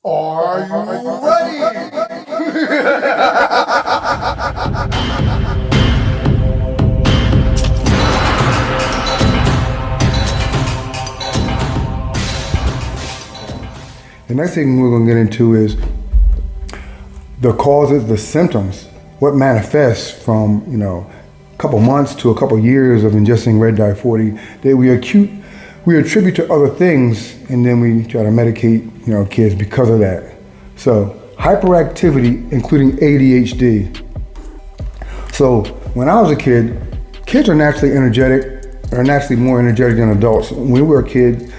Are you ready? The next thing we're going to get into is the causes, the symptoms, what manifests from, a couple months to a couple years of ingesting red dye 40 that we attribute to other things, and then we try to medicate, kids because of that. So hyperactivity, including ADHD. So when I was a kid, kids are naturally more energetic than adults. When we were a kid,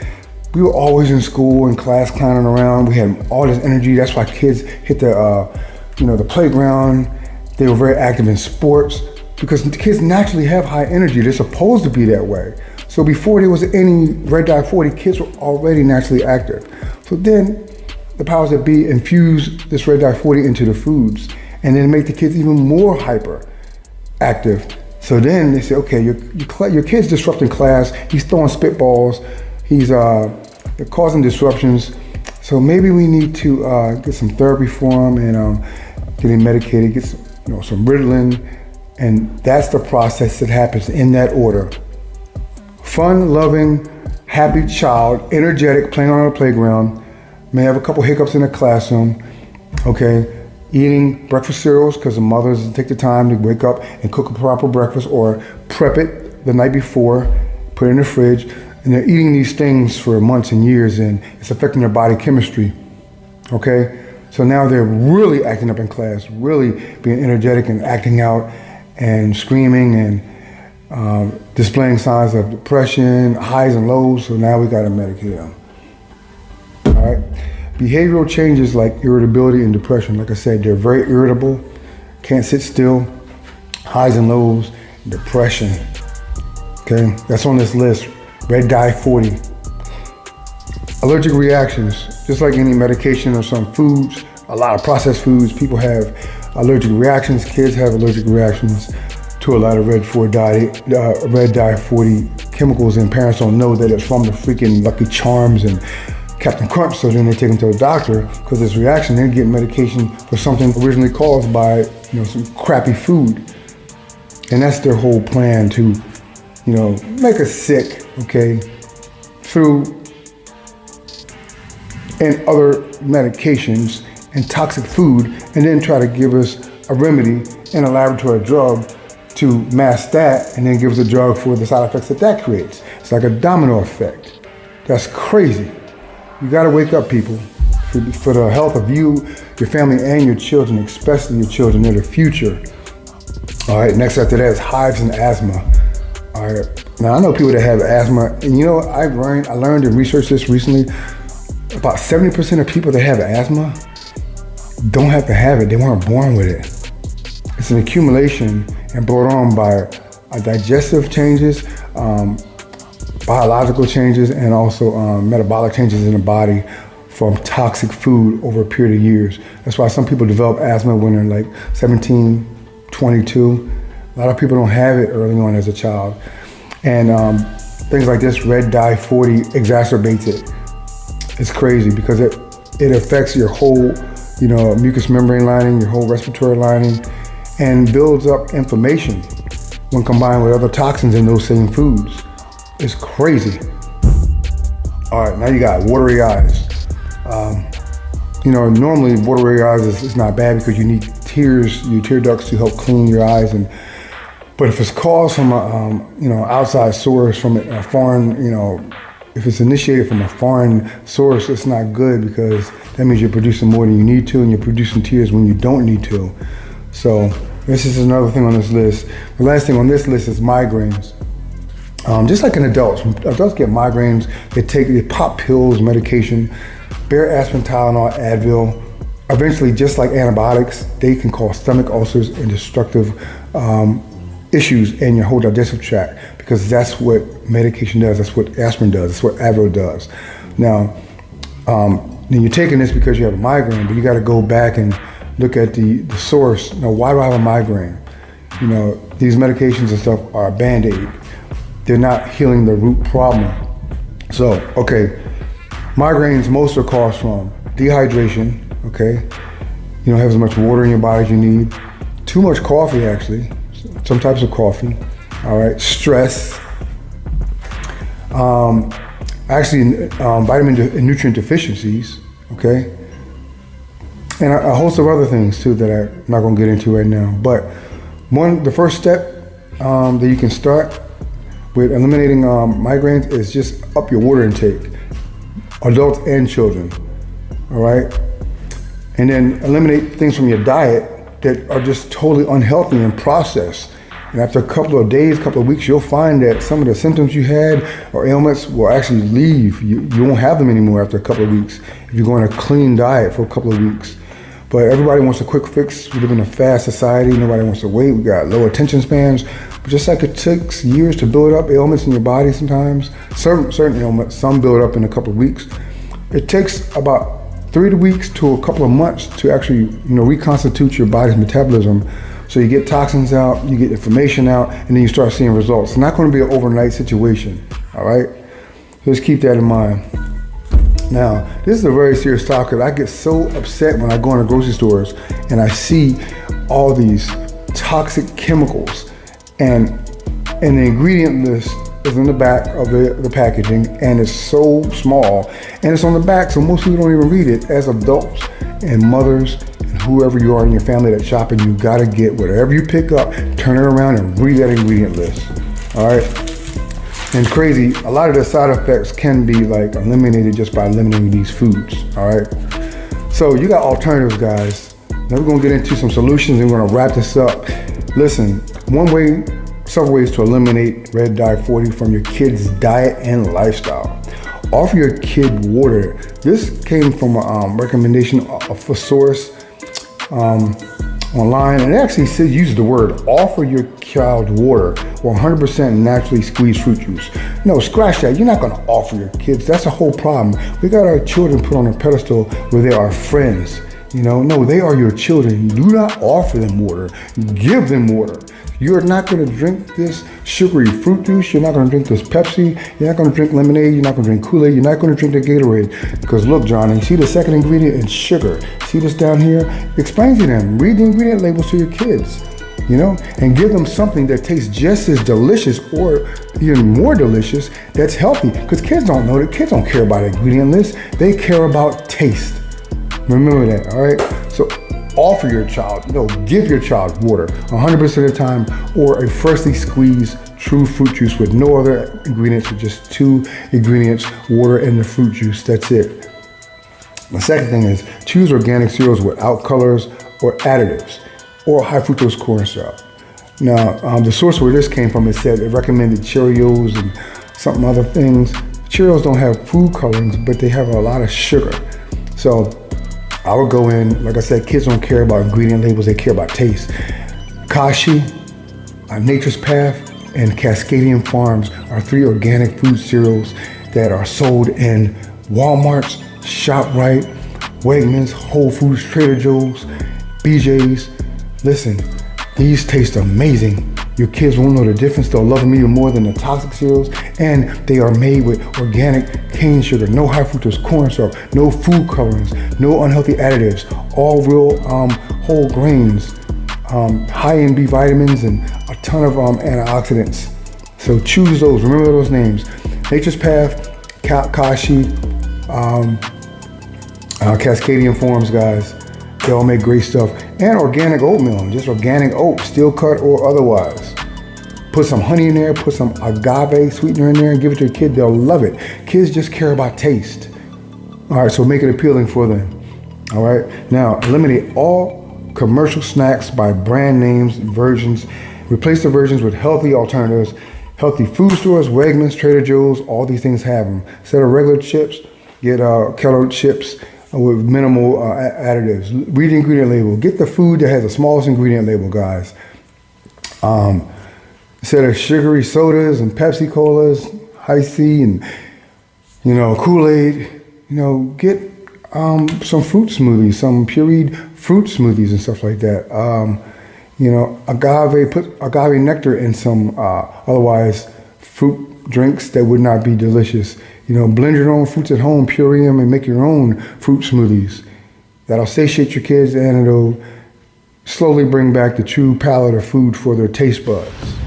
we were always in school and class clowning around. We had all this energy. That's why kids hit the playground. They were very active in sports because the kids naturally have high energy. They're supposed to be that way. So before there was any red dye 40, kids were already naturally active. So then the powers that be infuse this red dye 40 into the foods and then make the kids even more hyper active. So then they say, okay, your kid's disrupting class. He's throwing spitballs. He's causing disruptions. So maybe we need to get some therapy for him and get him medicated, get some Ritalin. And that's the process that happens in that order. Fun, loving, happy child, energetic, playing on a playground, may have a couple hiccups in the classroom, okay? Eating breakfast cereals because the mothers take the time to wake up and cook a proper breakfast or prep it the night before, put it in the fridge, and they're eating these things for months and years and it's affecting their body chemistry, okay? So now they're really acting up in class, really being energetic and acting out and screaming and displaying signs of depression, highs and lows, so now we gotta medicate them. All right. Behavioral changes like irritability and depression, like I said, they're very irritable, can't sit still, highs and lows, depression. Okay, that's on this list, red dye 40. Allergic reactions, just like any medication or some foods, a lot of processed foods, people have allergic reactions, kids have allergic reactions to a lot of red dye 40 chemicals, and parents don't know that it's from the freaking Lucky Charms and Captain Crunch, so then they take them to the doctor because this reaction, they're getting medication for something originally caused by some crappy food. And that's their whole plan to make us sick, okay, through and other medications and toxic food, and then try to give us a remedy and a laboratory drug to mask that, and then give us a drug for the side effects that creates. It's like a domino effect. That's crazy. You gotta wake up, people, for the health of you, your family, and your children, especially your children. They're the future. All right, next after that is hives and asthma. All right, now I know people that have asthma, and I learned and researched this recently. About 70% of people that have asthma don't have to have it. They weren't born with it. It's an accumulation and brought on by digestive changes, biological changes, and also metabolic changes in the body from toxic food over a period of years. That's why some people develop asthma when they're like 17, 22. A lot of people don't have it early on as a child. And things like this, red dye 40 exacerbates it. It's crazy because it affects your whole mucous membrane lining, your whole respiratory lining, and builds up inflammation when combined with other toxins in those same foods. It's crazy. All right, now you got watery eyes. Normally watery eyes is not bad because you need your tear ducts to help clean your eyes. But if it's caused from outside source, from a foreign, if it's initiated from a foreign source, it's not good because that means you're producing more than you need to, and you're producing tears when you don't need to. So this is another thing on this list. The last thing on this list is migraines. Just like in adults, when adults get migraines, they pop pills, medication, bare aspirin, Tylenol, Advil. Eventually, just like antibiotics, they can cause stomach ulcers and destructive issues in your whole digestive tract, because that's what medication does. That's what aspirin does. That's what Advil does. Now, then you're taking this because you have a migraine, but you got to go back and look at the source. Why do I have a migraine? These medications and stuff are a Band-Aid. They're not healing the root problem. So, okay, migraines most are caused from dehydration, okay? You don't have as much water in your body as you need. Too much coffee, actually. Some types of coffee, all right? Stress. Vitamin and nutrient deficiencies, okay? And a host of other things too that I'm not gonna get into right now. But the first step that you can start with eliminating migraines is just up your water intake, adults and children, all right? And then eliminate things from your diet that are just totally unhealthy and processed. And after a couple of days, couple of weeks, you'll find that some of the symptoms you had or ailments will actually leave. You won't have them anymore after a couple of weeks if you go on a clean diet for a couple of weeks. But everybody wants a quick fix. We live in a fast society. Nobody wants to wait. We got low attention spans. But just like it takes years to build up ailments in your body sometimes, certain ailments, some build up in a couple of weeks. It takes about 3 weeks to a couple of months to actually, reconstitute your body's metabolism. So you get toxins out, you get inflammation out, and then you start seeing results. It's not going to be an overnight situation, all right? Just keep that in mind. Now, this is a very serious topic. I get so upset when I go into grocery stores and I see all these toxic chemicals, and the ingredient list is in the back of the packaging, and it's so small, and it's on the back, so most people don't even read it. As adults and mothers and whoever you are in your family that's shopping, you gotta get whatever you pick up, turn it around and read that ingredient list, all right? And crazy, a lot of the side effects can be like eliminated just by eliminating these foods, all right? So you got alternatives, guys. Now we're gonna get into some solutions and we're gonna wrap this up. Listen, several ways to eliminate red dye 40 from your kid's diet and lifestyle. Offer your kid water. This came from a recommendation of a source online, and it actually says, use the word, offer your child water or 100% naturally squeezed fruit juice. No, scratch that. You're not going to offer your kids. That's a whole problem. We got our children put on a pedestal where they are friends. No, they are your children. Do not offer them water. Give them water. You're not going to drink this sugary fruit juice. You're not going to drink this Pepsi. You're not going to drink lemonade. You're not going to drink Kool-Aid. You're not going to drink the Gatorade. Because look, Johnny, see the second ingredient is sugar. See this down here? Explain to them. Read the ingredient labels to your kids, and give them something that tastes just as delicious or even more delicious that's healthy. Because kids don't know that. Kids don't care about the ingredient list. They care about taste. Remember that, all right? So offer your child, give your child water 100% of the time, or a freshly squeezed true fruit juice with no other ingredients, with just 2 ingredients, water and the fruit juice. That's it. The second thing is choose organic cereals without colors or additives or high fructose corn syrup. Now, the source where this came from, it said it recommended Cheerios and some other things. Cheerios don't have food colorings, but they have a lot of sugar. So I would go in, like I said, kids don't care about ingredient labels, they care about taste. CASHAPP, Nature's Path, and Cascadian Farms are 3 organic food cereals that are sold in Walmart's, ShopRite, Wegmans, Whole Foods, Trader Joe's, BJ's. Listen, these taste amazing. Your kids won't know the difference. They'll love them even more than the toxic cereals. And they are made with organic cane sugar, no high fructose corn syrup, no food colorings, no unhealthy additives, all real whole grains, high in B vitamins, and a ton of antioxidants. So choose those. Remember those names: Nature's Path, CASHAPP, Cascadian Farms, guys. They all make great stuff. And organic oatmeal, just organic oats, steel cut or otherwise. Put some honey in there, put some agave sweetener in there, and give it to your kid. They'll love it. Kids just care about taste. All right, so make it appealing for them. All right, now eliminate all commercial snacks by brand names and versions. Replace the versions with healthy alternatives. Healthy food stores, Wegmans, Trader Joe's, all these things have them. Instead of regular chips, get Kellogg chips with minimal additives. Read the ingredient label. Get the food that has the smallest ingredient label, guys. Instead of sugary sodas and Pepsi Colas, Hi-C, and Kool-Aid, get some fruit smoothies, some pureed fruit smoothies and stuff like that. Put agave nectar in some otherwise fruit drinks that would not be delicious. You know, blend your own fruits at home, puree them, and make your own fruit smoothies. That'll satiate your kids, and it'll slowly bring back the true palate of food for their taste buds.